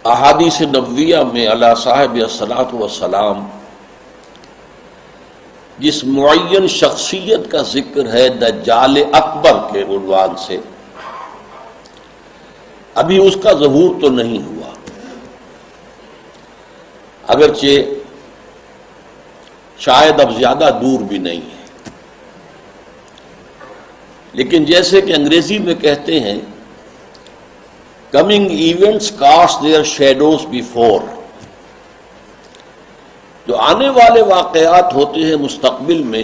احادیث نبویہ میں علی صاحب الصلاۃ والسلام جس معین شخصیت کا ذکر ہے دجال اکبر کے عنوان سے، ابھی اس کا ظہور تو نہیں ہوا، اگرچہ شاید اب زیادہ دور بھی نہیں ہے، لیکن جیسے کہ انگریزی میں کہتے ہیں coming events cast their shadows before، جو آنے والے واقعات ہوتے ہیں مستقبل میں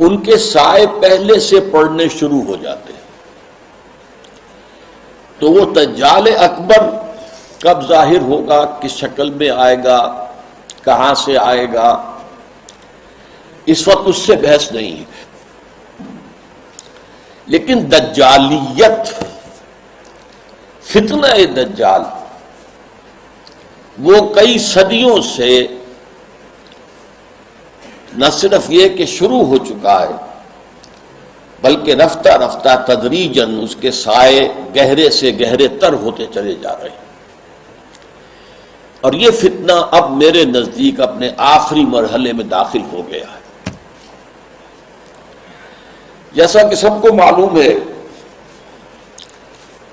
ان کے سائے پہلے سے پڑنے شروع ہو جاتے ہیں۔ تو وہ دجال اکبر کب ظاہر ہوگا، کس شکل میں آئے گا، کہاں سے آئے گا، اس وقت اس سے بحث نہیں ہے، لیکن دجالیت، فتنہ دجال وہ کئی صدیوں سے نہ صرف یہ کہ شروع ہو چکا ہے بلکہ رفتہ رفتہ تدریجاً اس کے سائے گہرے سے گہرے تر ہوتے چلے جا رہے ہیں، اور یہ فتنہ اب میرے نزدیک اپنے آخری مرحلے میں داخل ہو گیا ہے۔ جیسا کہ سب کو معلوم ہے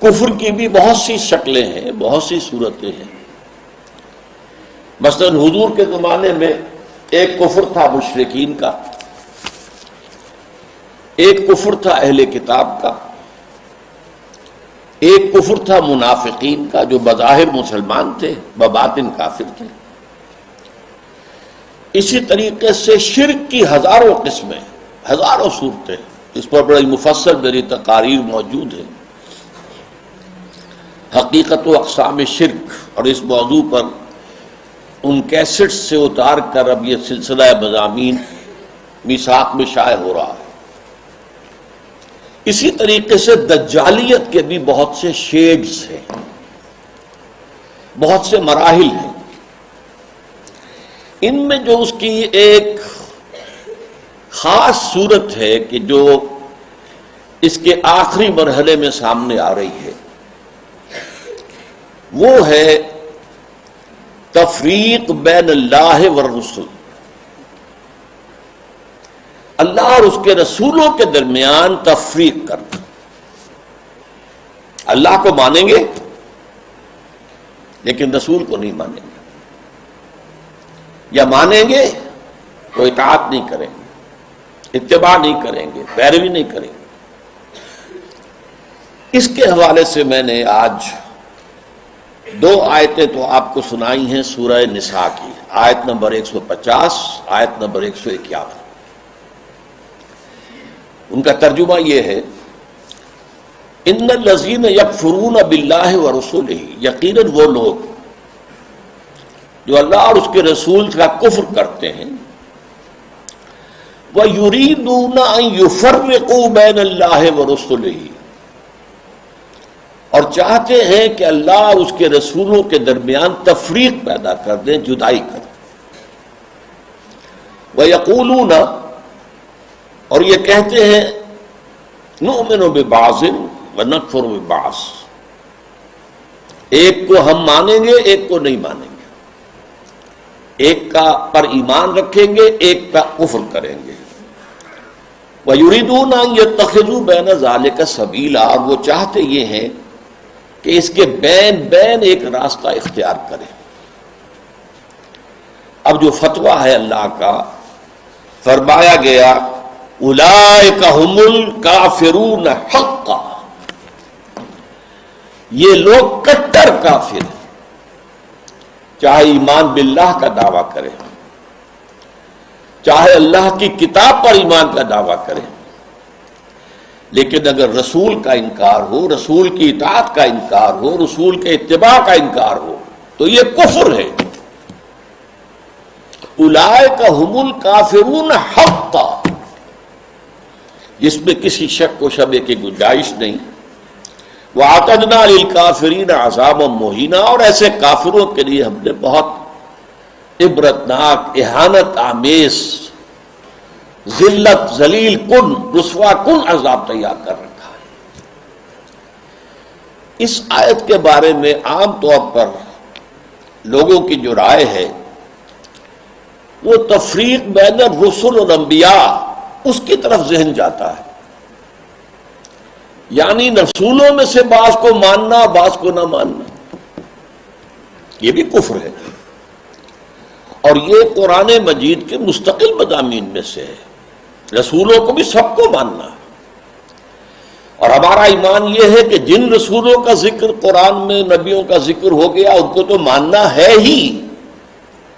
کفر کی بھی بہت سی شکلیں ہیں، بہت سی صورتیں ہیں۔ مثلا حضور کے زمانے میں ایک کفر تھا مشرکین کا، ایک کفر تھا اہل کتاب کا، ایک کفر تھا منافقین کا جو بظاہر مسلمان تھے بباطن کافر تھے۔ اسی طریقے سے شرک کی ہزاروں قسمیں، ہزاروں صورتیں، اس پر بڑی مفصل میری تقاریر موجود ہے، حقیقت و اقسام شرک، اور اس موضوع پر ان کیسٹ سے اتار کر اب یہ سلسلہ مضامین میثاق میں شائع ہو رہا ہے۔ اسی طریقے سے دجالیت کے بھی بہت سے شیڈز ہیں، بہت سے مراحل ہیں۔ ان میں جو اس کی ایک خاص صورت ہے کہ جو اس کے آخری مرحلے میں سامنے آ رہی ہے، وہ ہے تفریق بین اللہ والرسل، اللہ اور اس کے رسولوں کے درمیان تفریق کرنا۔ اللہ کو مانیں گے لیکن رسول کو نہیں مانیں گے، یا مانیں گے تو اطاعت نہیں کریں گے، اتباع نہیں کریں گے، پیروی نہیں کریں گے۔ اس کے حوالے سے میں نے آج دو آیتیں تو آپ کو سنائی ہیں سورہ نساء کی، آیت نمبر 150، آیت نمبر 151۔ ان کا ترجمہ یہ ہے، ان الذین یکفرون باللہ ورسلہ، یقیناً وہ لوگ جو اللہ اور اس کے رسول کا کفر کرتے ہیں، وَيُرِيدُونَ أَن يُفَرِّقُوا بَيْنَ اللَّهِ وَرُسُلِهِ، اور چاہتے ہیں کہ اللہ اور اس کے رسولوں کے درمیان تفریق پیدا کر دیں، جدائی کر دیں۔ وَيَقُولُونَ، اور یہ کہتے ہیں، نُؤْمِنُ بِبَعْضٍ وَنَكْفُرُ بِبَعْضٍ، ایک کو ہم مانیں گے ایک کو نہیں مانیں گے، ایک کا پر ایمان رکھیں گے ایک کا کفر کریں گے۔ وَيُرِيدُونَ أَن يَتَّخِذُوا بَيْنَ ذَلِكَ سَبِيلًا، اور وہ چاہتے یہ ہیں کہ اس کے بین بین ایک راستہ اختیار کریں۔ اب جو فتویٰ ہے اللہ کا، فرمایا گیا اولئک ھم الکافرون حقا، یہ لوگ کٹر کافر ہیں، چاہے ایمان باللہ کا دعویٰ کریں، چاہے اللہ کی کتاب پر ایمان کا دعویٰ کریں، لیکن اگر رسول کا انکار ہو، رسول کی اطاعت کا انکار ہو، رسول کے اتباع کا انکار ہو تو یہ کفر ہے۔ اولئک ھم الکافرون حقا، جس میں کسی شک و شبہ کی گنجائش نہیں۔ وَأَعْتَدْنَا لِلْكَافِرِينَ عَذَابًا مُهِينًا، اور ایسے کافروں کے لیے ہم نے بہت عبرتناک، اہانت آمیز، ذلت، ذلیل کن، رسوا کن عذاب تیار کر رکھا ہے۔ اس آیت کے بارے میں عام طور پر لوگوں کی جو رائے ہے وہ تفریق بین الرسل والانبیاء اس کی طرف ذہن جاتا ہے، یعنی رسولوں میں سے بعض کو ماننا بعض کو نہ ماننا، یہ بھی کفر ہے، اور یہ قرآن مجید کے مستقل مضامین میں سے ہے۔ رسولوں کو بھی سب کو ماننا ہے، اور ہمارا ایمان یہ ہے کہ جن رسولوں کا ذکر قرآن میں نبیوں کا ذکر ہو گیا ان کو تو ماننا ہے ہی،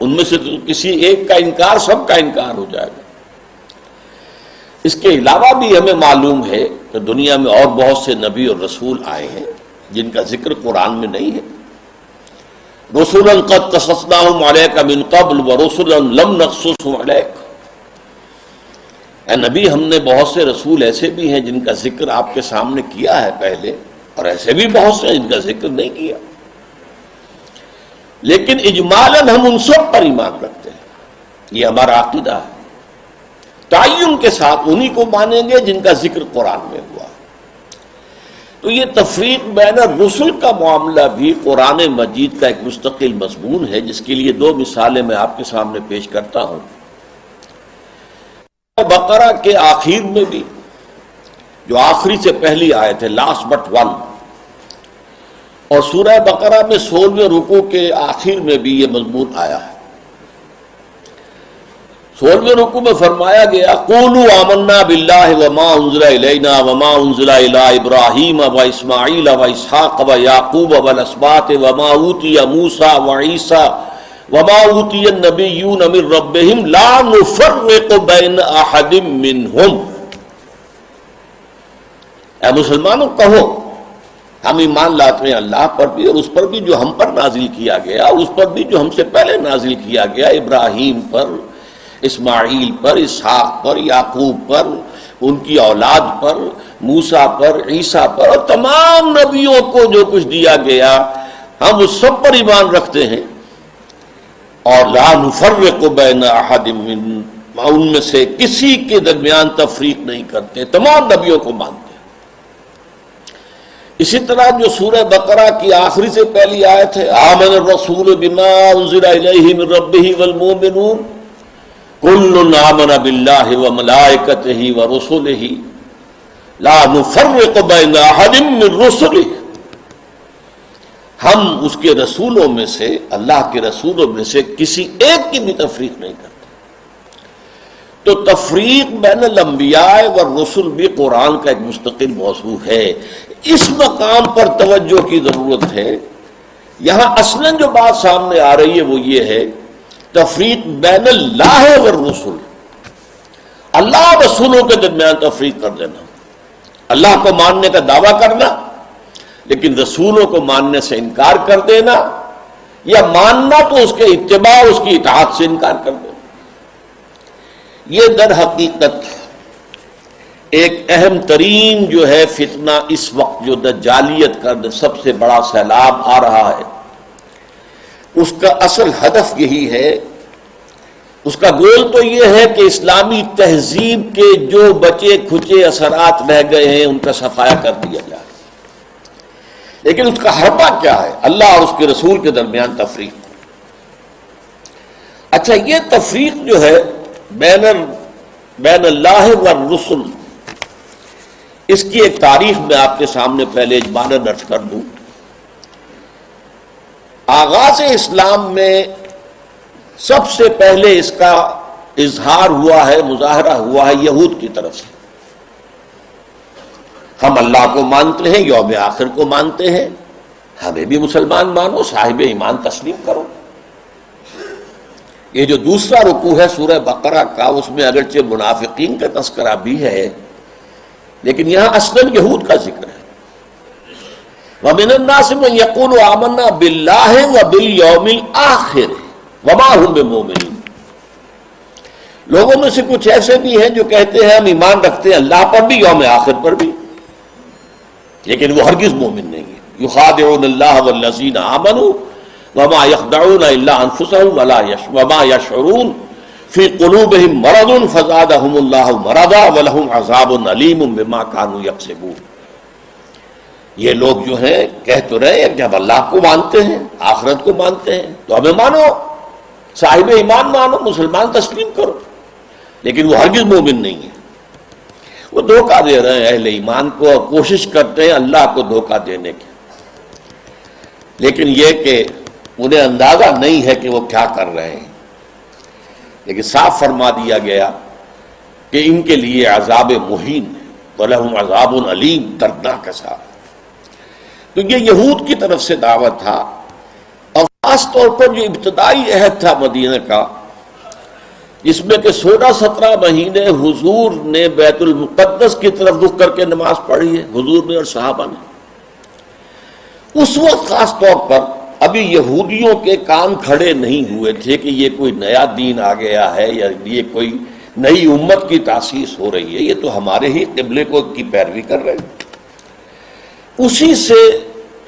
ان میں سے کسی ایک کا انکار سب کا انکار ہو جائے گا۔ اس کے علاوہ بھی ہمیں معلوم ہے کہ دنیا میں اور بہت سے نبی اور رسول آئے ہیں جن کا ذکر قرآن میں نہیں ہے۔ رسولا قد قصصناہم علیک من قبل ورسلا لم نقصصہم علیک، اے نبی ہم نے بہت سے رسول ایسے بھی ہیں جن کا ذکر آپ کے سامنے کیا ہے پہلے، اور ایسے بھی بہت سے جن کا ذکر نہیں کیا، لیکن اجمالاً ہم ان سب پر ایمان رکھتے ہیں، یہ ہمارا عقیدہ ہے۔ تعین کے ساتھ انہی کو مانیں گے جن کا ذکر قرآن میں ہوا۔ تو یہ تفریق بین الرسل کا معاملہ بھی قرآن مجید کا ایک مستقل مضمون ہے، جس کے لیے دو مثالیں میں آپ کے سامنے پیش کرتا ہوں۔ بقرہ کے آخر میں بھی، جو آخری سے پہلی آیت ہے، لاسٹ بٹ ون، اور سورہ بقرہ میں 16ویں رکوع کے آخر میں بھی یہ مضمون آیا ہے۔ 16ویں رکوع میں فرمایا گیا قولوا آمنا باللہ وما انزل الینا وما انزل الی ابراہیم واسماعیل واسحاق ویعقوب والاسباط وما اوتی موسیٰ وعیسیٰ وما اوتی النبیون من ربہم لا نفرق بین احد منہم۔ اے مسلمانوں کہو ہم ایمان لاتے ہیں اللہ پر بھی اور اس پر بھی جو ہم پر نازل کیا گیا، اس پر بھی جو ہم سے پہلے نازل کیا گیا، ابراہیم پر، اسماعیل پر، اسحاق پر، یعقوب پر، ان کی اولاد پر، موسیٰ پر، عیسیٰ پر، اور تمام نبیوں کو جو کچھ دیا گیا ہم اس سب پر ایمان رکھتے ہیں، اور لا نفرق بین احد من، ان میں سے کسی کے درمیان تفریق نہیں کرتے، تمام نبیوں کو مانتے ہیں۔ اسی طرح جو سورہ بقرہ کی آخری سے پہلی آیت ہے آمن الرسول بما انزل الیہ من ربہ والمؤمنون کل آمن باللہ وملائکتہ ورسلہ لا نفرق بین احد من رسلہ، ہم اس کے رسولوں میں سے، اللہ کے رسولوں میں سے کسی ایک کی بھی تفریق نہیں کرتے۔ تو تفریق بین الانبیاء والرسل بھی قرآن کا ایک مستقل موضوع ہے۔ اس مقام پر توجہ کی ضرورت ہے۔ یہاں اصلاً جو بات سامنے آ رہی ہے وہ یہ ہے تفریق بین اللہ والرسل، اللہ و رسولوں کے درمیان تفریق کر دینا، اللہ کو ماننے کا دعویٰ کرنا لیکن رسولوں کو ماننے سے انکار کر دینا، یا ماننا تو اس کے اتباع، اس کی اطاعت سے انکار کر دینا۔ یہ در حقیقت ایک اہم ترین جو ہے فتنہ اس وقت جو دجالیت کا سب سے بڑا سیلاب آ رہا ہے، اس کا اصل ہدف یہی ہے، اس کا گول تو یہ ہے کہ اسلامی تہذیب کے جو بچے کھچے اثرات رہ گئے ہیں ان کا صفایا کر دیا جائے، لیکن اس کا حربہ کیا ہے؟ اللہ اور اس کے رسول کے درمیان تفریق۔ اچھا، یہ تفریق جو ہے بین اللہ والرسل، اس کی ایک تاریخ میں آپ کے سامنے پہلے اجمالاً عرض کر دوں۔ آغاز اسلام میں سب سے پہلے اس کا اظہار ہوا ہے، مظاہرہ ہوا ہے یہود کی طرف سے۔ ہم اللہ کو مانتے ہیں، یوم آخر کو مانتے ہیں، ہمیں بھی مسلمان مانو، صاحب ایمان تسلیم کرو۔ یہ جو دوسرا رکوع ہے سورہ بقرہ کا، اس میں اگرچہ منافقین کا تذکرہ بھی ہے لیکن یہاں اصلاً یہود کا ذکر ہے۔ وَمِنَ النَّاسِ مَن يَقُولُ آمَنَّا بِاللَّهِ وَبِالْيَوْمِ الْآخِرِ وَمَا هُمْ بِمُؤْمِنِينَ، لوگوں میں سے کچھ ایسے بھی ہیں جو کہتے ہیں ہم ایمان رکھتے ہیں اللہ پر بھی، یوم آخر پر بھی، لیکن وہ ہرگز مومن نہیں ہے۔ يُخَادِعُونَ اللَّهَ وَالَّذِينَ آمَنُوا وما يخدعون الا انفسهم وما يشعرون في قلوبهم مرض فزادهم الله مرضا ولهم عذاب اليم بما كانوا يكسبون۔ یہ لوگ جو ہیں کہہ تو رہے ہیں کہ ہم اللہ کو مانتے ہیں، آخرت کو مانتے ہیں، تو ہمیں مانو، صاحب ایمان مانو، مسلمان تسلیم کرو، لیکن وہ ہرگز مومن نہیں ہے۔ وہ دھوکہ دے رہے ہیں اہل ایمان کو اور کوشش کرتے ہیں اللہ کو دھوکہ دینے کی، لیکن یہ کہ انہیں اندازہ نہیں ہے کہ وہ کیا کر رہے ہیں۔ لیکن صاف فرما دیا گیا کہ ان کے لیے عذاب مہین ہے، وَلَهُمْ عَذَابٌ عَلِيمٌ، دردناک عذاب۔ تو یہ یہود کی طرف سے دعوت تھا، اور خاص طور پر جو ابتدائی عہد تھا مدینہ کا، جس میں کہ 16-17 مہینے حضور نے بیت المقدس کی طرف رخ کر کے نماز پڑھی ہے، حضور نے اور صحابہ نے۔ اس وقت خاص طور پر ابھی یہودیوں کے کان کھڑے نہیں ہوئے تھے کہ یہ کوئی نیا دین آ گیا ہے یا یہ کوئی نئی امت کی تاسیس ہو رہی ہے، یہ تو ہمارے ہی قبلے کو کی پیروی کر رہے ہیں۔ اسی سے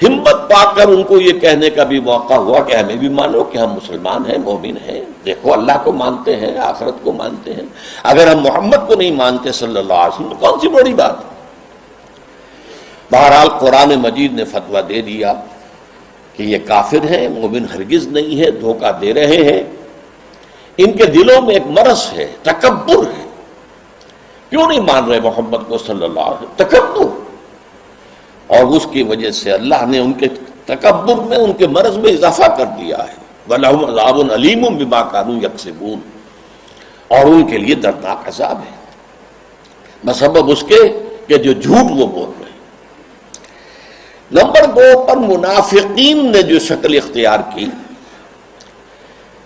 ہمت پا کر ان کو یہ کہنے کا بھی موقع ہوا کہ ہمیں بھی مانو کہ ہم مسلمان ہیں، مومن ہیں، دیکھو اللہ کو مانتے ہیں، آخرت کو مانتے ہیں، اگر ہم محمد کو نہیں مانتے صلی اللہ علیہ وسلم تو کون سی بڑی بات ہے۔ بہرحال قرآن مجید نے فتویٰ دے دیا کہ یہ کافر ہیں، مومن ہرگز نہیں ہے، دھوکہ دے رہے ہیں، ان کے دلوں میں ایک مرض ہے، تکبر ہے۔ کیوں نہیں مان رہے محمد کو صلی اللہ علیہ وسلم؟ تکبر، اور اس کی وجہ سے اللہ نے ان کے تکبر میں، ان کے مرض میں اضافہ کر دیا ہے۔ وَلَهُمْ عَذَابٌ عَلِيمٌ بِمَا كَانُوا يَكْسِبُونَ، اور ان کے لیے دردناک عذاب ہے بسبب اس کے کہ جو جھوٹ وہ بول رہے ہیں۔ نمبر 2 پر منافقین نے جو شکل اختیار کی،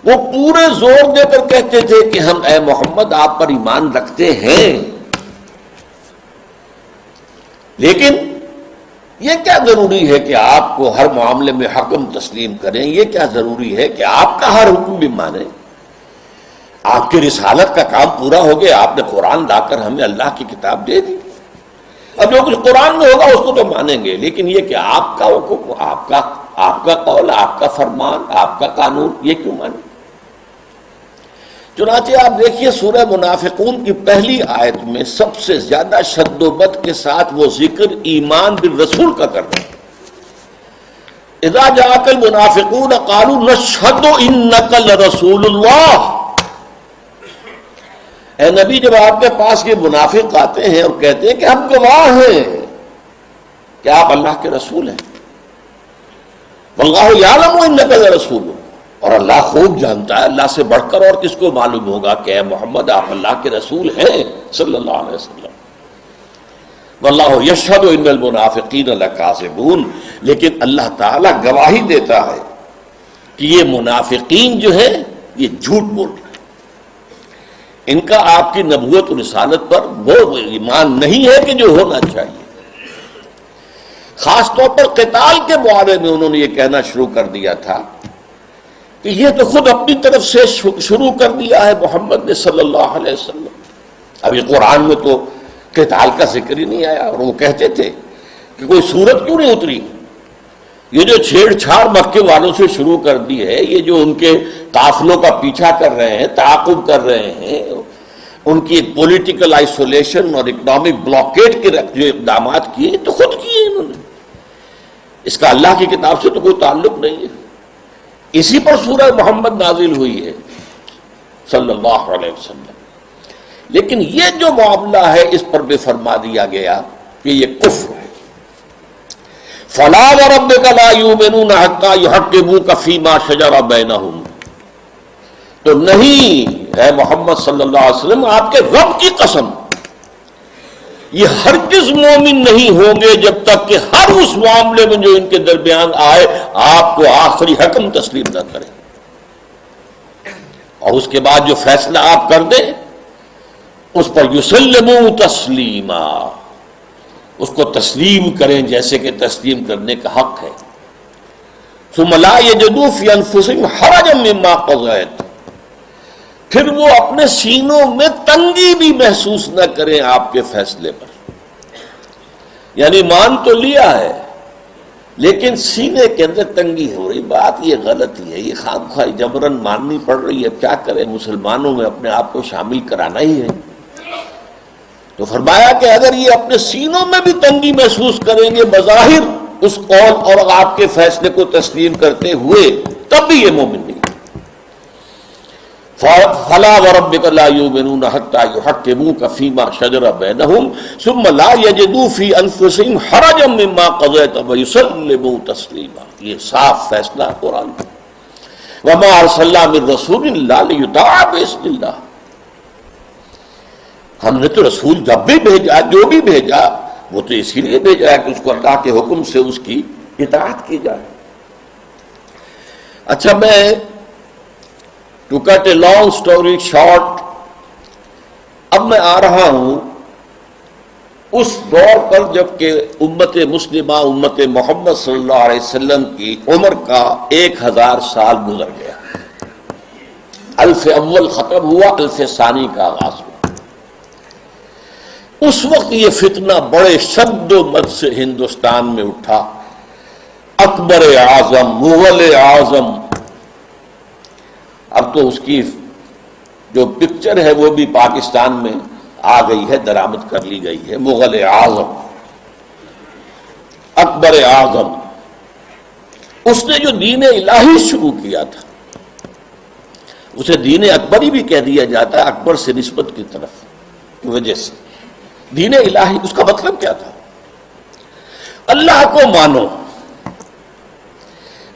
وہ پورے زور دے کر کہتے تھے کہ ہم اے محمد آپ پر ایمان رکھتے ہیں، لیکن یہ کیا ضروری ہے کہ آپ کو ہر معاملے میں حکم تسلیم کریں؟ یہ کیا ضروری ہے کہ آپ کا ہر حکم بھی مانیں؟ آپ کی رسالت کا کام پورا ہو گیا، آپ نے قرآن لا کر ہمیں اللہ کی کتاب دے دی، اب جو کچھ قرآن میں ہوگا اس کو تو مانیں گے، لیکن یہ کہ آپ کا حکم، آپ کا قول، آپ کا فرمان، آپ کا قانون، یہ کیوں مانیں؟ چنانچہ آپ دیکھیے سورہ منافقون کی پہلی آیت میں سب سے زیادہ شد و بد کے ساتھ وہ ذکر ایمان بالرسول کا کر رہے ہیں۔ اذا جاءک المنافقون قالوا نشهد انک لرسول اللہ، اے نبی جب آپ کے پاس یہ منافق آتے ہیں اور کہتے ہیں کہ ہم گواہ ہیں کہ آپ اللہ کے رسول ہیں، واللہ یعلم انک لرسول، اور اللہ خوب جانتا ہے، اللہ سے بڑھ کر اور کس کو معلوم ہوگا کہ اے محمد آپ اللہ کے رسول ہیں صلی اللہ علیہ وسلم۔ واللہ یشہد ان المنافقین لکاذبون، لیکن اللہ تعالیٰ گواہی دیتا ہے کہ یہ منافقین جو ہیں یہ جھوٹ بول رہے ہیں، ان کا آپ کی نبوت و رسالت پر وہ ایمان نہیں ہے کہ جو ہونا چاہیے۔ خاص طور پر قتال کے بارے میں انہوں نے یہ کہنا شروع کر دیا تھا کہ یہ تو خود اپنی طرف سے شروع کر دیا ہے محمد نے صلی اللہ علیہ وسلم، ابھی قرآن میں تو قتال کا ذکر ہی نہیں آیا، اور وہ کہتے تھے کہ کوئی صورت کیوں نہیں اتری؟ یہ جو چھیڑ چھاڑ مکے والوں سے شروع کر دی ہے، یہ جو ان کے قافلوں کا پیچھا کر رہے ہیں، تعاقب کر رہے ہیں، ان کی پولیٹیکل آئسولیشن اور اکنامک بلاکیٹ کے جو اقدامات کیے تو خود کیے انہوں نے، اس کا اللہ کی کتاب سے تو کوئی تعلق نہیں ہے۔ اسی پر سورہ محمد نازل ہوئی ہے صلی اللہ علیہ وسلم، لیکن یہ جو معاملہ ہے اس پر بھی فرما دیا گیا کہ یہ کفر ہے۔ فَلَا وَرَبِّكَ لَا يُؤْمِنُونَ حَتَّىٰ يُحَكِّمُوكَ فِي مَا شَجَرَ بَيْنَهُمْ، تو نہیں اے محمد صلی اللہ علیہ وسلم، آپ کے رب کی قسم، یہ ہرگز مومن نہیں ہوں گے جب تک کہ ہر اس معاملے میں جو ان کے درمیان آئے آپ کو آخری حکم تسلیم نہ کریں، اور اس کے بعد جو فیصلہ آپ کر دیں اس پر یسلموا تسلیما، اس کو تسلیم کریں جیسے کہ تسلیم کرنے کا حق ہے۔ ثم لا یجدوا فی انفسہم حرجا مما قضیت، پھر وہ اپنے سینوں میں تنگی بھی محسوس نہ کریں آپ کے فیصلے پر، یعنی مان تو لیا ہے لیکن سینے کے اندر تنگی ہو رہی، بات یہ غلطی ہے، یہ خام خواہ جبرن ماننی پڑ رہی ہے، کیا کریں، مسلمانوں میں اپنے آپ کو شامل کرانا ہی ہے۔ تو فرمایا کہ اگر یہ اپنے سینوں میں بھی تنگی محسوس کریں گے بظاہر اس قول اور آپ کے فیصلے کو تسلیم کرتے ہوئے، تب بھی یہ مومن نہیں۔ فَلَا وَرَبِّكَ لَا يُؤْمِنُونَ حَتَّى يُحَكِّمُوكَ فِيمَا شَجَرَ بَيْنَهُمْ ثُمَّ لَا يَجِدُوا فِي أَنفُسِهِمْ حَرَجًا مِّمَّا قَضَيْتَ وَيُسَلِّمُوا تَسْلِيمًا۔ یہ صاف فیصلہ قرآن کا۔ وَمَا أَرْسَلْنَا مِن رَّسُولٍ إِلَّا لِيُطَاعَ بِإِذْنِ اللَّهِ، ہم نے تو رسول جب بھی بھیجا، جو بھی بھیجا، وہ تو اسی لیے بھیجا ہے کہ اس کو اللہ کے حکم سے اس کی اطاعت کی جائے۔ اچھا، میں to cut a long story short, اب میں آ رہا ہوں اس دور پر جب کہ امت مسلمہ، امت محمد صلی اللہ علیہ وسلم کی عمر کا 1000 سال گزر گیا۔ الف اول ختم ہوا، الف ثانی کا آغاز ہوا۔ اس وقت یہ فتنہ بڑے شد و مد سے ہندوستان میں اٹھا۔ اکبر اعظم، مغل اعظم، اب تو اس کی جو پکچر ہے وہ بھی پاکستان میں آ گئی ہے، درآمد کر لی گئی ہے۔ مغل اعظم، اکبر اعظم، اس نے جو دین الہی شروع کیا تھا، اسے دین اکبری بھی کہہ دیا جاتا ہے، اکبر سے نسبت کی طرف کی وجہ سے۔ دین الہی، اس کا مطلب کیا تھا؟ اللہ کو مانو،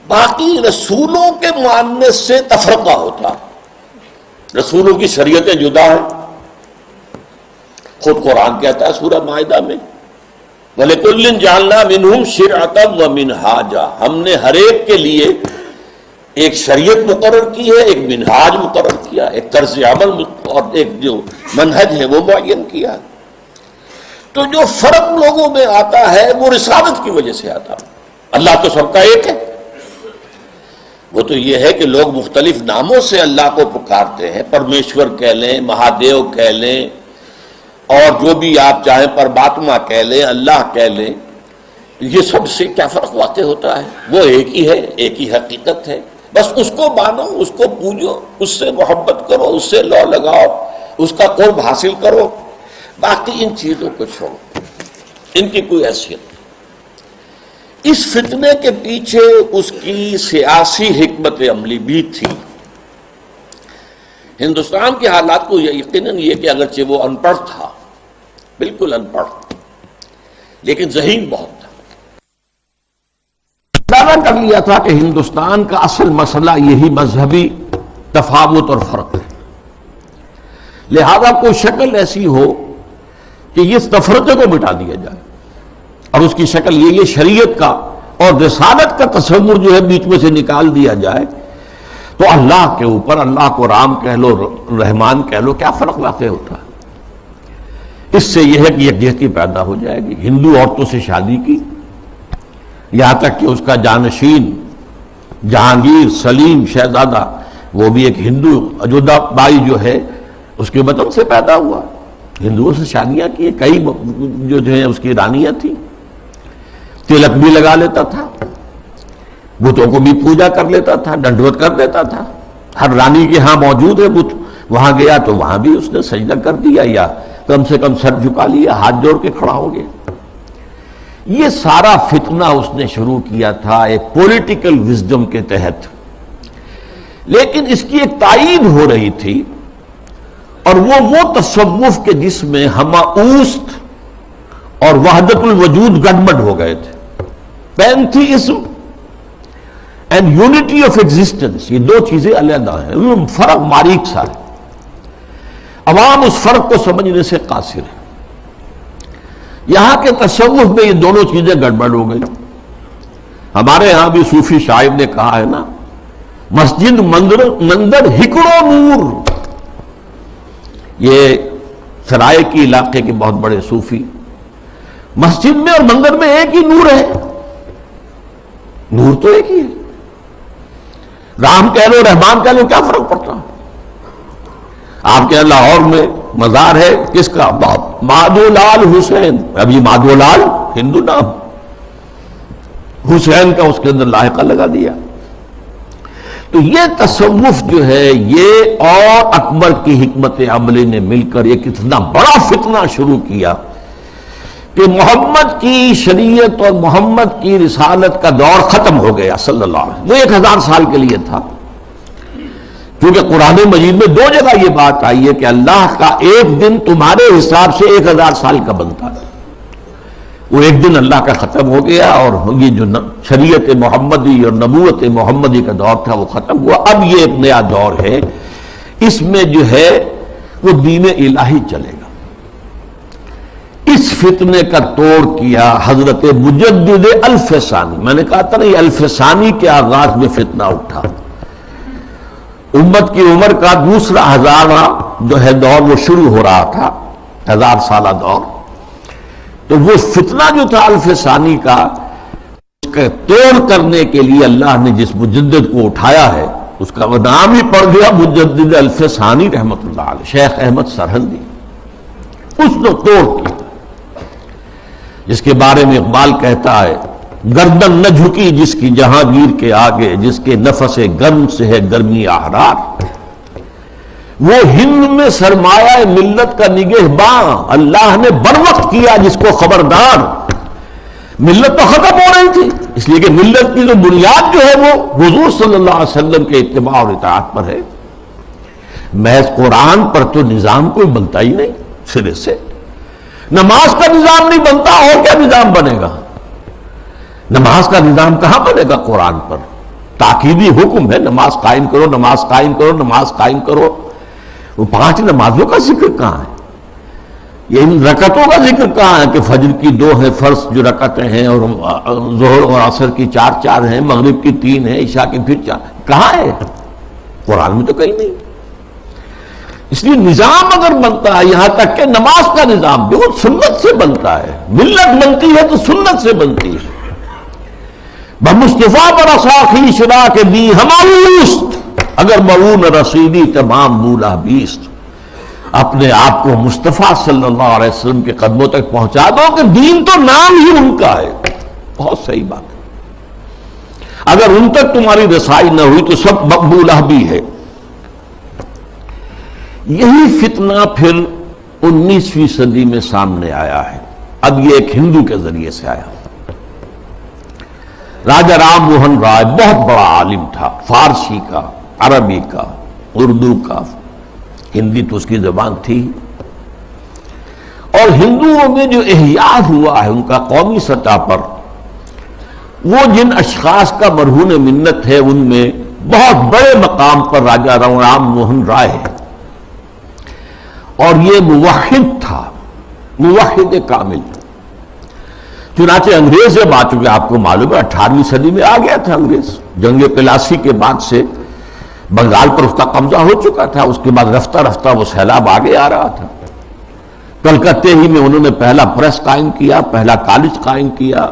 باقی رسولوں کے ماننے سے تفرقہ ہوتا، رسولوں کی شریعتیں جدا ہیں۔ خود قرآن کہتا ہے سورہ مائدہ میں، وَلِكُلٍّ جَعَلْنَا مِنْهُمْ شِرْعَةً وَمِنْهَاجًا، ہم نے ہر ایک کے لیے ایک شریعت مقرر کی ہے، ایک منہاج مقرر کیا، ایک طرز عمل اور ایک جو منہج ہے وہ معین کیا۔ تو جو فرق لوگوں میں آتا ہے وہ رسالت کی وجہ سے آتا۔ اللہ تو سب کا ایک ہے، وہ تو یہ ہے کہ لوگ مختلف ناموں سے اللہ کو پکارتے ہیں، پرمیشور کہہ لیں، مہادیو کہہ لیں، اور جو بھی آپ چاہیں پرماتما کہہ لیں، اللہ کہہ لیں، یہ سب سے کیا فرق واقع ہوتا ہے؟ وہ ایک ہی ہے، ایک ہی حقیقت ہے، بس اس کو مانو، اس کو پوجو، اس سے محبت کرو، اس سے لو لگاؤ، اس کا قرب حاصل کرو، باقی ان چیزوں کو چھوڑو، ان کی کوئی حیثیت نہیں۔ اس فتنے کے پیچھے اس کی سیاسی حکمت عملی بھی تھی۔ ہندوستان کے حالات کو یقیناً یہ کہ اگرچہ وہ ان پڑھ تھا، بالکل ان پڑھ، لیکن ذہین بہت تھا۔ دعویٰ کر لیا تھا کہ ہندوستان کا اصل مسئلہ یہی مذہبی تفاوت اور فرق ہے، لہذا کوئی شکل ایسی ہو کہ اس تفرقے کو مٹا دیا جائے، اور اس کی شکل یہ شریعت کا اور رسالت کا تصور جو ہے بیچ میں سے نکال دیا جائے، تو اللہ کے اوپر، اللہ کو رام کہہ لو، رحمان کہہ لو، کیا فرق واقع ہوتا ہے؟ اس سے یہ ہے کہ یکجہتی پیدا ہو جائے گی۔ ہندو عورتوں سے شادی کی، یہاں تک کہ اس کا جانشین جہانگیر سلیم شہزادہ، وہ بھی ایک ہندو، اجودھا بائی جو ہے اس کے وطن سے پیدا ہوا، ہندوؤں سے شادیاں کی، کئی جو ہے اس کی رانیاں تھیں، تلک بھی لگا لیتا تھا، بتوں کو بھی پوجا کر لیتا تھا، ڈنڈوت کر لیتا تھا۔ ہر رانی کے ہاں موجود ہے بت، وہاں گیا تو وہاں بھی اس نے سجدہ کر دیا، یا کم سے کم سر جھکا لیا، ہاتھ جوڑ کے کھڑا ہو گیا۔ یہ سارا فتنہ اس نے شروع کیا تھا ایک پولیٹیکل وزڈم کے تحت، لیکن اس کی ایک تائید ہو رہی تھی، اور وہ تصوف کے جس میں ہماؤست اور وحدت الوجود گڈمڈ ہو گئے تھے۔ Pantheism and unity of existence, یہ دو چیزیں علیحدہ ہیں، فرق باریک سا ہے، عوام اس فرق کو سمجھنے سے قاصر ہے۔ یہاں کے تصوف میں یہ دونوں چیزیں گڑبڑ ہو گئی۔ ہمارے ہاں بھی صوفی شاعر نے کہا ہے نا، مسجد مندر ہکڑو نور، یہ سرائے کی علاقے کے بہت بڑے صوفی، مسجد میں اور مندر میں ایک ہی نور ہے، نور تو ایک ہی ہے، رام کہہ لو رحمان کہہ لو، کیا فرق پڑتا؟ آپ کے لاہور میں مزار ہے کس کا؟ مادھو لال حسین، ابھی مادھو لال ہندو نام، حسین کا اس کے اندر لاحقہ لگا دیا۔ تو تو یہ تصوف جو ہے یہ اور اکبر کی حکمت عملی نے مل کر ایک اتنا بڑا فتنہ شروع کیا کہ محمد کی شریعت اور محمد کی رسالت کا دور ختم ہو گیا صلی اللہ علیہ وسلم. وہ 1000 سال کے لیے تھا، کیونکہ قرآن مجید میں 2 جگہ یہ بات آئی ہے کہ اللہ کا ایک دن تمہارے حساب سے 1000 سال کا بنتا ہے. وہ ایک دن اللہ کا ختم ہو گیا اور یہ جو شریعت محمدی اور نبوت محمدی کا دور تھا وہ ختم ہوا. اب یہ ایک نیا دور ہے، اس میں جو ہے وہ دین الہی چلے گا. اس فتنے کا توڑ کیا حضرت مجدد الف ثانی. میں نے کہا تھا نا یہ الف ثانی کے آغاز میں فتنہ اٹھا. امت کی عمر کا دوسرا ہزارہ جو ہے دور وہ شروع ہو رہا تھا، 1000 سالہ دور. تو وہ فتنہ جو تھا الف ثانی کا، اس کا توڑ کرنے کے لیے اللہ نے جس مجدد کو اٹھایا ہے اس کا نام ہی پڑ گیا مجدد الف ثانی رحمت اللہ علیہ، شیخ احمد سرہندی. اس نے توڑ کیا، جس کے بارے میں اقبال کہتا ہے گردن نہ جھکی جس کی جہانگیر کے آگے، جس کے نفس گرم سے ہے گرمی احرار. وہ ہند میں سرمایہ ملت کا نگہباں، اللہ نے بر وقت کیا جس کو خبردار. ملت تو ختم ہو رہی تھی، اس لیے کہ ملت کی جو بنیاد جو ہے وہ حضور صلی اللہ علیہ وسلم کے اتباع اور اطاعت پر ہے. محض قرآن پر تو نظام کوئی بنتا ہی نہیں سرے سے. نماز کا نظام نہیں بنتا، اور کیا نظام بنے گا؟ نماز کا نظام کہاں بنے گا؟ قرآن پر تاکیدی حکم ہے نماز قائم کرو، نماز قائم کرو، نماز قائم کرو. وہ 5 نمازوں کا ذکر کہاں ہے؟ یہ ان رکعتوں کا ذکر کہاں ہے کہ فجر کی 2 ہیں فرض جو رکعتیں ہیں، اور ظہر اور عصر کی 4 ہیں، مغرب کی 3 ہیں، عشاء کی پھر 4. کہاں ہے؟ قرآن میں تو کہیں نہیں. اس لیے نظام اگر بنتا ہے، یہاں تک کہ نماز کا نظام بھی وہ سنت سے بنتا ہے. ملت بنتی ہے تو سنت سے بنتی ہے. بمصطفیٰ پر اساخی شرا کے دی ہماوست، اگر معون رسیدی تمام مولا بیست. اپنے آپ کو مصطفیٰ صلی اللہ علیہ وسلم کے قدموں تک پہنچا دو کہ دین تو نام ہی ان کا ہے. بہت صحیح بات ہے. اگر ان تک تمہاری رسائی نہ ہوئی تو سب مقبولہ بھی ہے. یہی فتنہ پھر 19ویں صدی میں سامنے آیا ہے. اب یہ ایک ہندو کے ذریعے سے آیا. راجہ رام موہن رائے بہت بڑا عالم تھا، فارسی کا، عربی کا، اردو کا، ہندی تو اس کی زبان تھی. اور ہندوؤں میں جو احیاء ہوا ہے ان کا قومی سطح پر، وہ جن اشخاص کا مرہون منت ہے ان میں بہت بڑے مقام پر راجہ رام موہن رائے ہے. اور یہ موحد تھا، موحد کامل. چنانچہ انگریز جب آ چکے، آپ کو معلوم ہے 18ویں صدی میں آ گیا تھا انگریز. جنگ پلاسی کے بعد سے بنگال پر اس کا قبضہ ہو چکا تھا. اس کے بعد رفتہ رفتہ وہ سیلاب آگے آ رہا تھا. کلکتے ہی میں انہوں نے پہلا پریس قائم کیا، پہلا کالج قائم کیا،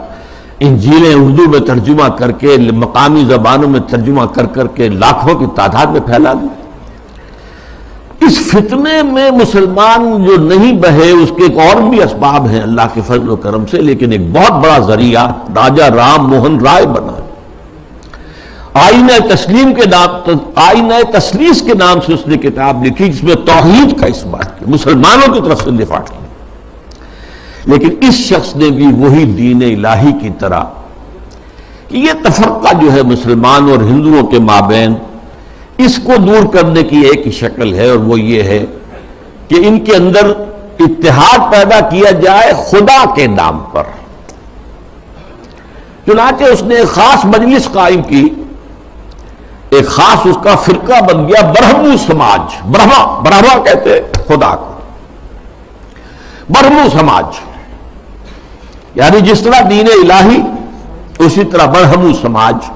انجیلیں اردو میں ترجمہ کر کے، مقامی زبانوں میں ترجمہ کر کر کے لاکھوں کی تعداد میں پھیلا دی. اس فتنے میں مسلمان جو نہیں بہے اس کے ایک اور بھی اسباب ہیں اللہ کے فضل و کرم سے، لیکن ایک بہت بڑا ذریعہ راجہ رام موہن رائے بنا. آئینہ تسلیم کے نام، آئینہ تسلیس کے نام سے اس نے کتاب لکھی جس میں توحید کا اس بات کی مسلمانوں کی طرف سے دفاع کی. لیکن اس شخص نے بھی وہی دین الہی کی طرح کہ یہ تفرقہ جو ہے مسلمان اور ہندوؤں کے مابین، اس کو دور کرنے کی ایک ہی شکل ہے، اور وہ یہ ہے کہ ان کے اندر اتحاد پیدا کیا جائے خدا کے نام پر. چنانچہ اس نے ایک خاص مجلس قائم کی، ایک خاص اس کا فرقہ بن گیا برہمو سماج. برہما کہتے ہیں خدا کو. برہمو سماج یعنی جس طرح دین الہی اسی طرح برہمو سماج.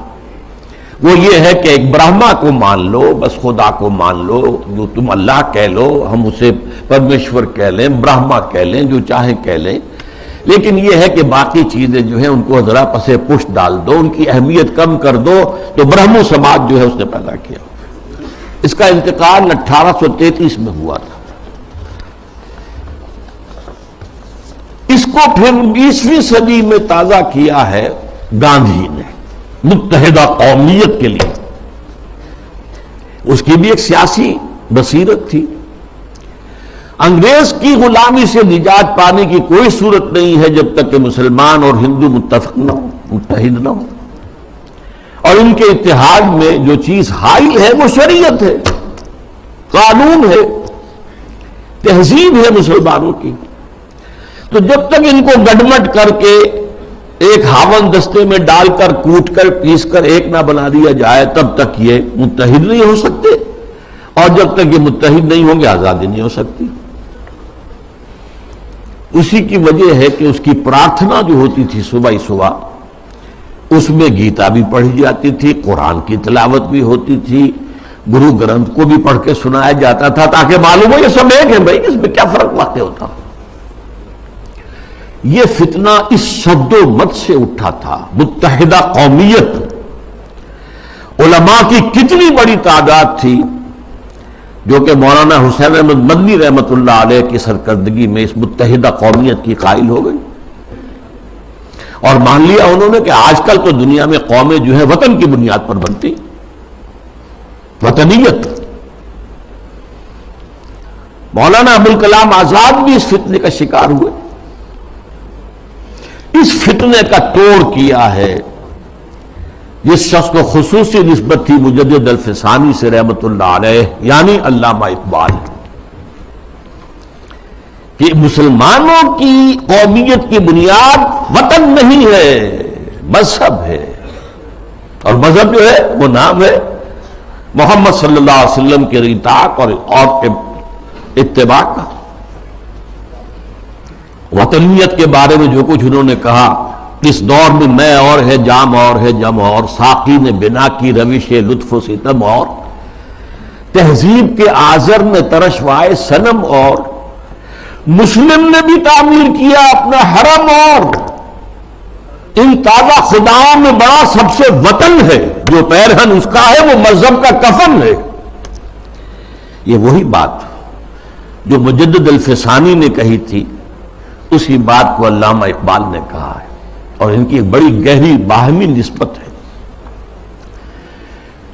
وہ یہ ہے کہ ایک برہما کو مان لو، بس خدا کو مان لو، جو تم اللہ کہہ لو، ہم اسے پرمیشور کہہ لیں، برہما کہہ لیں، جو چاہیں کہہ لیں. لیکن یہ ہے کہ باقی چیزیں جو ہیں ان کو ذرا پسے پشت ڈال دو، ان کی اہمیت کم کر دو. تو برہمو سماج جو ہے اس نے پیدا کیا. اس کا انتقال 1833 میں ہوا تھا. اس کو پھر 20ویں صدی میں تازہ کیا ہے گاندھی نے متحدہ قومیت کے لیے. اس کی بھی ایک سیاسی بصیرت تھی. انگریز کی غلامی سے نجات پانے کی کوئی صورت نہیں ہے جب تک کہ مسلمان اور ہندو متفق نہ ہو، متحد نہ ہو. اور ان کے اتحاد میں جو چیز حائل ہے وہ شریعت ہے، قانون ہے، تہذیب ہے مسلمانوں کی. تو جب تک ان کو گڈمٹ کر کے ایک ہاون دستے میں ڈال کر کوٹ کر پیس کر ایک نہ بنا دیا جائے تب تک یہ متحد نہیں ہو سکتے، اور جب تک یہ متحد نہیں ہوں گے آزادی نہیں ہو سکتی. اسی کی وجہ ہے کہ اس کی پرارتھنا جو ہوتی تھی صبح ہی صبح، اس میں گیتا بھی پڑھی جاتی تھی، قرآن کی تلاوت بھی ہوتی تھی، گرو گرنتھ کو بھی پڑھ کے سنایا جاتا تھا تاکہ معلوم ہو یہ سب ایک ہے بھائی، اس میں کیا فرق واقع ہوتا. یہ فتنہ اس شد و مت سے اٹھا تھا. متحدہ قومیت، علماء کی کتنی بڑی تعداد تھی جو کہ مولانا حسین احمد مدنی رحمت اللہ علیہ کی سرکردگی میں اس متحدہ قومیت کی قائل ہو گئی، اور مان لیا انہوں نے کہ آج کل تو دنیا میں قومیں جو ہے وطن کی بنیاد پر بنتی، وطنیت. مولانا ابوالکلام آزاد بھی اس فتنے کا شکار ہوئے. اس فتنے کا توڑ کیا ہے جس شخص کو خصوصی نسبت تھی مجدد الفسانی سے رحمت اللہ علیہ، یعنی علامہ اقبال، کہ مسلمانوں کی قومیت کی بنیاد وطن نہیں ہے، مذہب ہے. اور مذہب جو ہے وہ نام ہے محمد صلی اللہ علیہ وسلم کے اطاعت اور اتباع کا. وطنیت کے بارے میں جو کچھ انہوں نے کہا، اس دور میں میں اور ہے، جام اور ہے، جم اور، ساقی نے بنا کی روش لطف و ستم اور، تہذیب کے آذر نے ترشوائے صنم اور، مسلم نے بھی تعمیر کیا اپنا حرم اور، ان تازہ خداؤں میں بڑا سب سے وطن ہے، جو پیرہن اس کا ہے وہ مذہب کا کفن ہے. یہ وہی بات جو مجدد الفسانی نے کہی تھی، اسی بات کو علامہ اقبال نے کہا ہے، اور ان کی ایک بڑی گہری باہمی نسبت ہے.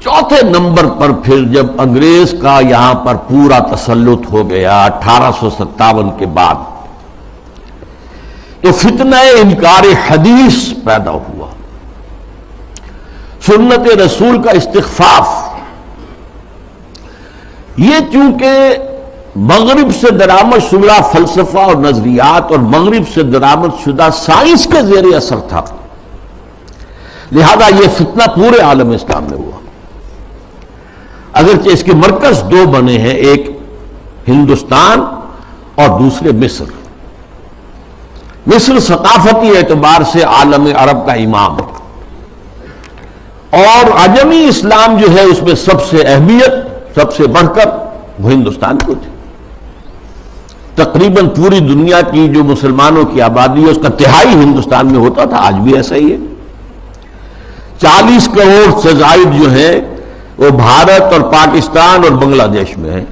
چوتھے نمبر پر پھر جب انگریز کا یہاں پر پورا تسلط ہو گیا 1857 کے بعد، تو فتنہ انکار حدیث پیدا ہوا، سنت رسول کا استخفاف. یہ چونکہ مغرب سے درآمد شدہ فلسفہ اور نظریات اور مغرب سے درآمد شدہ سائنس کے زیر اثر تھا، لہذا یہ فتنہ پورے عالم اسلام میں ہوا. اگرچہ اس کے مرکز دو بنے ہیں، ایک ہندوستان اور دوسرے مصر. مصر ثقافتی اعتبار سے عالم عرب کا امام، اور عجمی اسلام جو ہے اس میں سب سے اہمیت، سب سے بڑھ کر وہ ہندوستان کو تھی. تقریباً پوری دنیا کی جو مسلمانوں کی آبادی ہے اس کا تہائی ہندوستان میں ہوتا تھا، آج بھی ایسا ہی ہے. 40 کروڑ سے زائد جو ہے وہ بھارت اور پاکستان اور بنگلہ دیش میں ہے.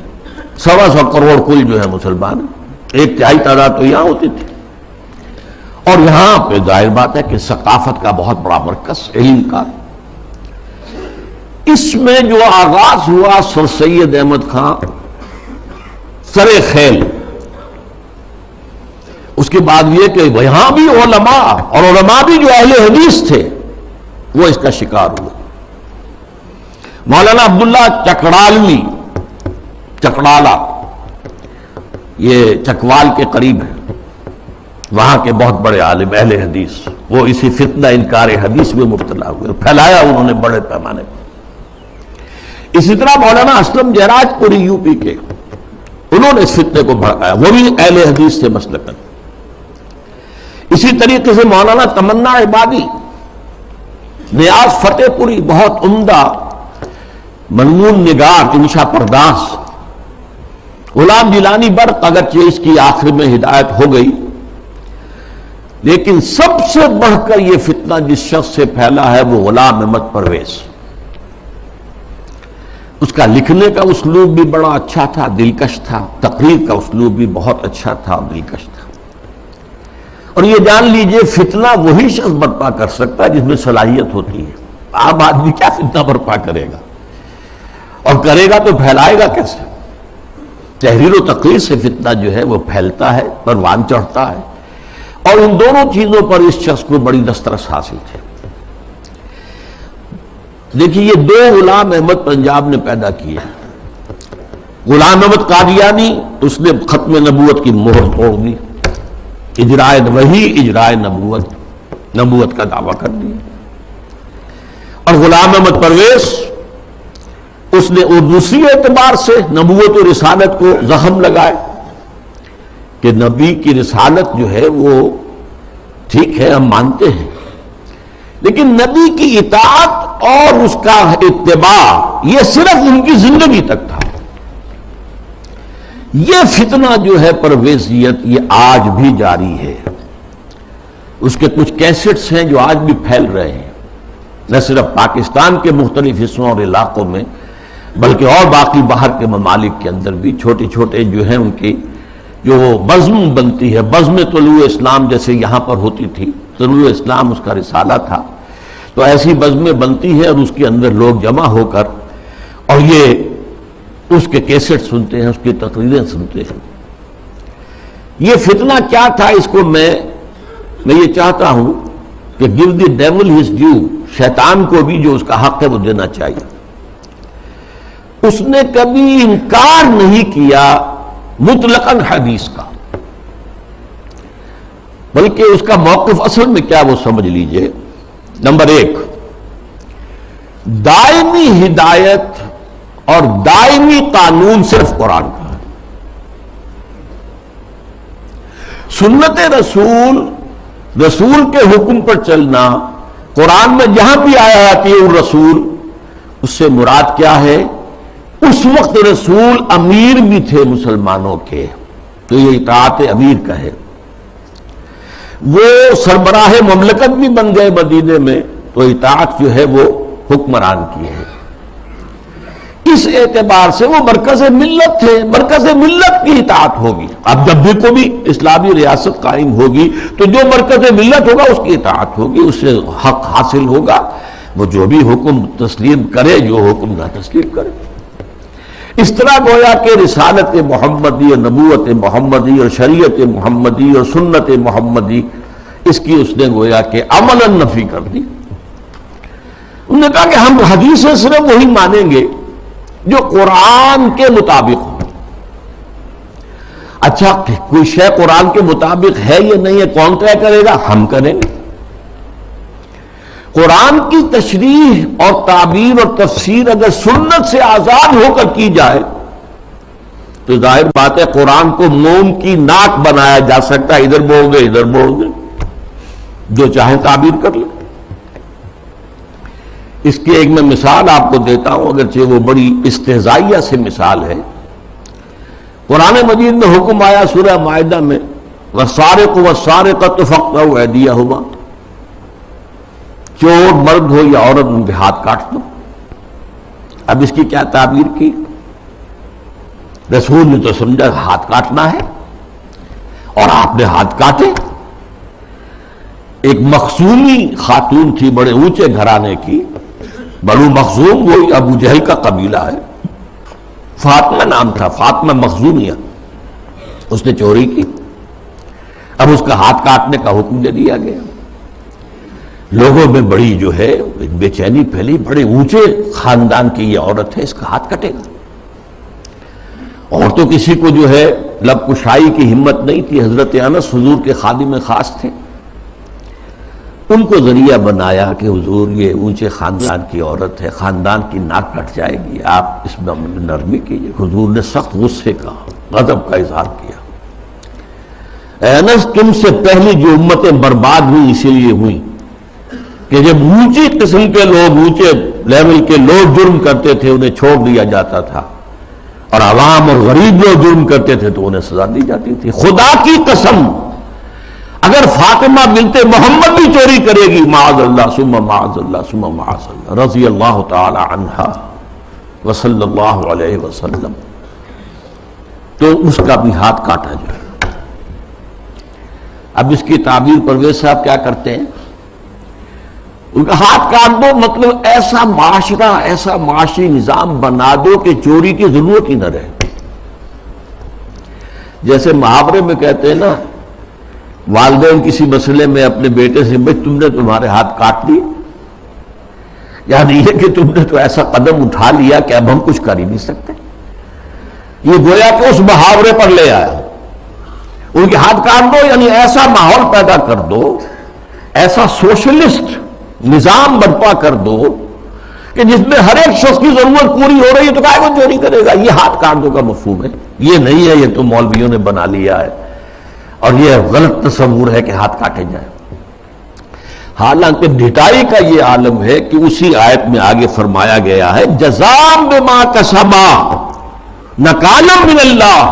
125 کروڑ کل جو ہے مسلمان، ایک تہائی تعداد تو یہاں ہوتی تھی. اور یہاں پہ ظاہر بات ہے کہ ثقافت کا بہت بڑا مرکز، علم کا. اس میں جو آغاز ہوا سر سید احمد خان سر خیل، اس کے بعد یہ کہ یہاں بھی علماء، اور علماء بھی جو اہل حدیث تھے، وہ اس کا شکار ہوئے. مولانا عبداللہ چکڑالوی، چکڑالہ یہ چکوال کے قریب ہے، وہاں کے بہت بڑے عالم اہل حدیث، وہ اسی فتنہ انکار حدیث میں مبتلا ہوئے، پھیلایا انہوں نے بڑے پیمانے پر. اسی طرح مولانا اسلم جیراج پوری یو پی کے، انہوں نے اس فتنے کو بھڑکایا، وہ بھی اہل حدیث تھے مسلکن. اسی طریقے سے مولانا تمنا عبادی، نیاز فتح پوری، بہت عمدہ منمون نگار، انشا پرداس. غلام جیلانی برق، اگرچہ اس کی آخر میں ہدایت ہو گئی، لیکن سب سے بڑھ کر یہ فتنہ جس شخص سے پھیلا ہے وہ غلام احمد پرویز. اس کا لکھنے کا اسلوب بھی بڑا اچھا تھا، دلکش تھا، تقریر کا اسلوب بھی بہت اچھا تھا اور دلکش تھا. اور یہ جان لیجئے فتنہ وہی شخص برپا کر سکتا ہے جس میں صلاحیت ہوتی ہے. عام آدمی کیا فتنہ برپا کرے گا؟ اور کرے گا تو پھیلائے گا کیسے؟ تحریر و تقریر سے فتنہ جو ہے وہ پھیلتا ہے، پروان چڑھتا ہے، اور ان دونوں چیزوں پر اس شخص کو بڑی دسترس حاصل تھے۔ دیکھیے یہ دو غلام احمد پنجاب نے پیدا کیے۔ غلام احمد قادیانی، اس نے ختم نبوت کی مہر توڑ دی، اجرائے وحی، اجرائے نبوت کا دعویٰ کر دیا۔ اور غلام احمد پرویز، اس نے دوسری اعتبار سے نبوت و رسالت کو زخم لگائے کہ نبی کی رسالت جو ہے وہ ٹھیک ہے، ہم مانتے ہیں، لیکن نبی کی اطاعت اور اس کا اتباع یہ صرف ان کی زندگی تک تھا۔ یہ فتنہ جو ہے پرویزیت، یہ آج بھی جاری ہے۔ اس کے کچھ کیسٹس ہیں جو آج بھی پھیل رہے ہیں، نہ صرف پاکستان کے مختلف حصوں اور علاقوں میں بلکہ اور باقی باہر کے ممالک کے اندر بھی چھوٹے چھوٹے جو ہیں ان کی جو بزم بنتی ہے، بزم طلوع اسلام جیسے یہاں پر ہوتی تھی، طلوع اسلام اس کا رسالہ تھا، تو ایسی بزمیں بنتی ہے اور اس کے اندر لوگ جمع ہو کر اور یہ اس کے کیسٹ سنتے ہیں، اس کی تقریریں سنتے ہیں۔ یہ فتنہ کیا تھا، اس کو میں یہ چاہتا ہوں کہ give the devil his due، شیطان کو بھی جو اس کا حق ہے وہ دینا چاہیے۔ اس نے کبھی انکار نہیں کیا مطلقاً حدیث کا، بلکہ اس کا موقف اصل میں کیا وہ سمجھ لیجئے۔ نمبر 1، دائمی ہدایت اور دائمی قانون صرف قرآن کا ہے۔ سنت رسول کے حکم پر چلنا، قرآن میں جہاں بھی آیا آتی ہے الرسول، اس سے مراد کیا ہے؟ اس وقت رسول امیر بھی تھے مسلمانوں کے، تو یہ اطاعت امیر کا ہے۔ وہ سربراہ مملکت بھی بن گئے مدینے میں، تو اطاعت جو ہے وہ حکمران کی ہے۔ اس اعتبار سے وہ مرکز ملت تھے، مرکز ملت کی اطاعت ہوگی۔ اب جب بھی کوئی بھی ریاست قائم ہوگی تو جو مرکز ملت ہوگا اس کی اطاعت ہوگی، اس سے حق حاصل ہوگا، وہ جو بھی حکم تسلیم کرے، جو حکم نہ تسلیم کرے۔ اس طرح گویا کہ رسالت محمدی اور نبوت محمدی اور شریعت محمدی اور سنت محمدی، اس کی اس نے گویا کہ عملاً نفی کر دی۔ انہوں نے کہا کہ ہم حدیثیں صرف وہی مانیں گے جو قرآن کے مطابق ہو۔ اچھا کوئی شے قرآن کے مطابق ہے یا نہیں ہے کون طے کرے گا؟ ہم کریں گے۔ قرآن کی تشریح اور تعبیر اور تفسیر اگر سنت سے آزاد ہو کر کی جائے تو ظاہر بات ہے قرآن کو موم کی ناک بنایا جا سکتا ہے، ادھر بول دے ادھر بول دے، جو چاہیں تعبیر کر لیں۔ اس کی ایک میں مثال آپ کو دیتا ہوں، اگرچہ وہ بڑی استہزائیہ سے مثال ہے۔ قرآن مجید میں حکم آیا سورہ مائدہ میں، وَالسَّارِقُ وَالسَّارِقَةُ فَاقْطَعُوا أَيْدِيَهُمَا، چور مرد ہو یا عورت ان کے ہاتھ کاٹ دو۔ اب اس کی کیا تعبیر کی؟ رسول نے تو سمجھا ہاتھ کاٹنا ہے اور آپ نے ہاتھ کاٹے۔ ایک مخزومی خاتون تھی بڑے اونچے گھرانے کی، بنو مخزوم، وہی ابو جہل کا قبیلہ ہے، فاطمہ نام تھا، فاطمہ مخزومیہ۔ اس نے چوری کی، اب اس کا ہاتھ کاٹنے کا حکم دے دیا گیا۔ لوگوں میں بڑی جو ہے بے چینی پھیلی، بڑے اونچے خاندان کی یہ عورت ہے، اس کا ہاتھ کٹے گا۔ اور تو کسی کو جو ہے لب کشائی کی ہمت نہیں تھی۔ حضرت انس حضور کے خادم خاص تھے، ان کو ذریعہ بنایا کہ حضور یہ اونچے خاندان کی عورت ہے، خاندان کی ناک کٹ جائے گی، آپ اس میں نرمی کیجیے۔ حضور نے سخت غصے کا، غضب کا اظہار کیا۔ اے انس، تم سے پہلی جو امتیں برباد ہوئی اسی لیے ہوئی کہ جب اونچی قسم کے لوگ، اونچے لیول کے لوگ جرم کرتے تھے انہیں چھوڑ دیا جاتا تھا، اور عوام اور غریب لوگ جرم کرتے تھے تو انہیں سزا دی جاتی تھی۔ خدا کی قسم اگر فاطمہ بنت محمد بھی چوری کرے گی، معاذ اللہ ثم معاذ اللہ ثم معاذ اللہ، رضی اللہ تعالی عنہا وصلی اللہ علیہ وسلم، تو اس کا بھی ہاتھ کاٹا جائے۔ اب اس کی تعبیر پرویز صاحب کیا کرتے ہیں؟ ان کا ہاتھ کاٹ دو مطلب ایسا معاشرہ، ایسا معاشی نظام بنا دو کہ چوری کی ضرورت ہی نہ رہے. جیسے محاورے میں کہتے ہیں نا، والدین کسی مسئلے میں اپنے بیٹے سے بھائی تم نے تمہارے ہاتھ کاٹ دی، یعنی یہ کہ تم نے تو ایسا قدم اٹھا لیا کہ اب ہم کچھ کر ہی نہیں سکتے. یہ گویا کہ اس محاورے پر لے آیا. ان کے ہاتھ کاٹ دو یعنی ایسا ماحول پیدا کر دو، ایسا سوشلسٹ نظام برپا کر دو کہ جس میں ہر ایک شخص کی ضرورت پوری ہو رہی ہے تو کہا وہ چوری کرے گا. یہ ہاتھ کاٹ دو کا مفہوم ہے، یہ نہیں ہے یہ تو مولویوں نے بنا لیا ہے اور یہ غلط تصور ہے کہ ہاتھ کاٹے جائیں. حالانکہ ڈھٹائی کا یہ عالم ہے کہ اسی آیت میں آگے فرمایا گیا ہے جزاء بما کسبا نکالا من اللہ،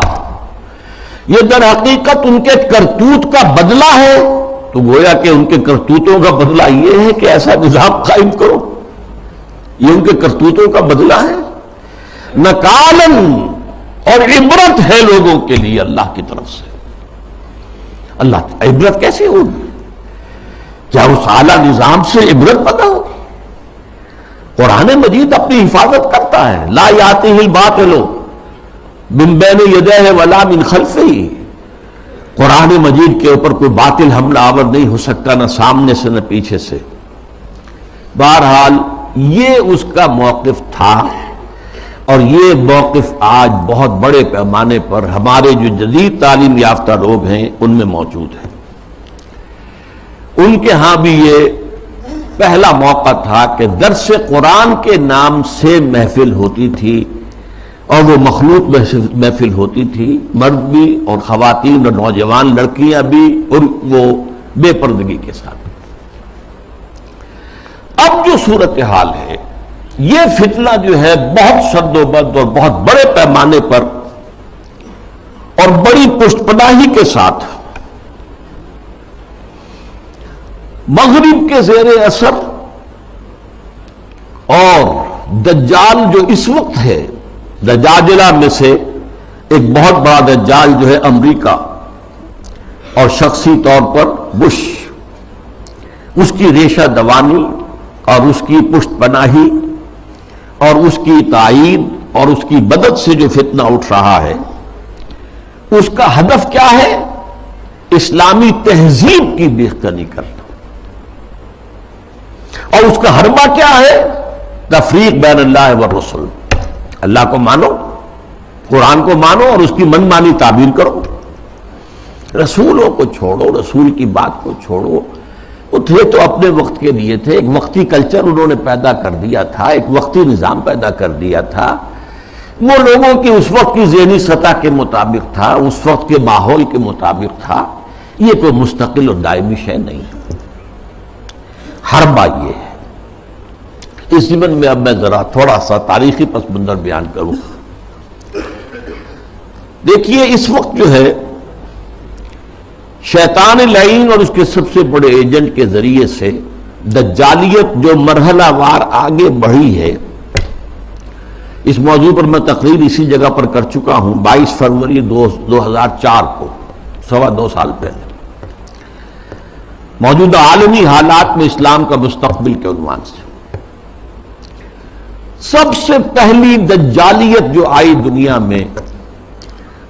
یہ در حقیقت ان کے کرتوت کا بدلہ ہے. تو گویا کہ ان کے کرتوتوں کا بدلہ یہ ہے کہ ایسا نظام قائم کرو، یہ ان کے کرتوتوں کا بدلہ ہے. نکالن، اور عبرت ہے لوگوں کے لیے اللہ کی طرف سے. اللہ عبرت کیسے ہوگی؟ کیا اس اعلیٰ نظام سے عبرت پیدا ہوگی؟ قرآن مجید اپنی حفاظت کرتا ہے. لا یاتیہ الباطل من بین یدیہ ولا من خلفہ، قرآن مجید کے اوپر کوئی باطل حملہ آور نہیں ہو سکتا، نہ سامنے سے نہ پیچھے سے. بہرحال یہ اس کا موقف تھا، اور یہ موقف آج بہت بڑے پیمانے پر ہمارے جو جدید تعلیم یافتہ لوگ ہیں ان میں موجود ہے. ان کے ہاں بھی یہ پہلا موقع تھا کہ درس قرآن کے نام سے محفل ہوتی تھی، اور وہ مخلوط محفل ہوتی تھی، مرد بھی اور خواتین اور نوجوان لڑکیاں بھی، اور وہ بے پردگی کے ساتھ. اب جو صورتحال ہے، یہ فتنہ جو ہے بہت شد و بد اور بہت بڑے پیمانے پر اور بڑی پشت پناہی کے ساتھ مغرب کے زیر اثر، اور دجال جو اس وقت ہے، دجاجلہ میں سے ایک بہت بڑا دجال جو ہے امریکہ، اور شخصی طور پر بش، اس کی ریشہ دوانی اور اس کی پشت پناہی اور اس کی تائید اور اس کی مدد سے جو فتنہ اٹھ رہا ہے، اس کا ہدف کیا ہے؟ اسلامی تہذیب کی بیخکنی کرنا. اور اس کا حربہ کیا ہے؟ تفریق بین اللہ والرسل. اللہ کو مانو، قرآن کو مانو، اور اس کی من مانی تعبیر کرو. رسولوں کو چھوڑو، رسول کی بات کو چھوڑو. وہ تھے تو اپنے وقت کے لیے تھے، ایک وقتی کلچر انہوں نے پیدا کر دیا تھا، ایک وقتی نظام پیدا کر دیا تھا. وہ لوگوں کی اس وقت کی ذہنی سطح کے مطابق تھا، اس وقت کے ماحول کے مطابق تھا. یہ کوئی مستقل اور دائمی شے نہیں. حربہ یہ ہے. اس ضمن میں اب میں ذرا تھوڑا سا تاریخی پس منظر بیان کروں. دیکھیے اس وقت جو ہے شیطان لعین اور اس کے سب سے بڑے ایجنٹ کے ذریعے سے دجالیت جو مرحلہ وار آگے بڑھی ہے، اس موضوع پر میں تقریر اسی جگہ پر کر چکا ہوں 22 فروری 2004 کو، 2.25 سال پہلے، موجودہ عالمی حالات میں اسلام کا مستقبل کے عنوان سے. سب سے پہلی دجالیت جو آئی دنیا میں،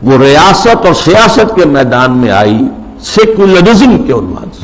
وہ ریاست اور سیاست کے میدان میں آئی، سیکولرزم کے عنوان سے.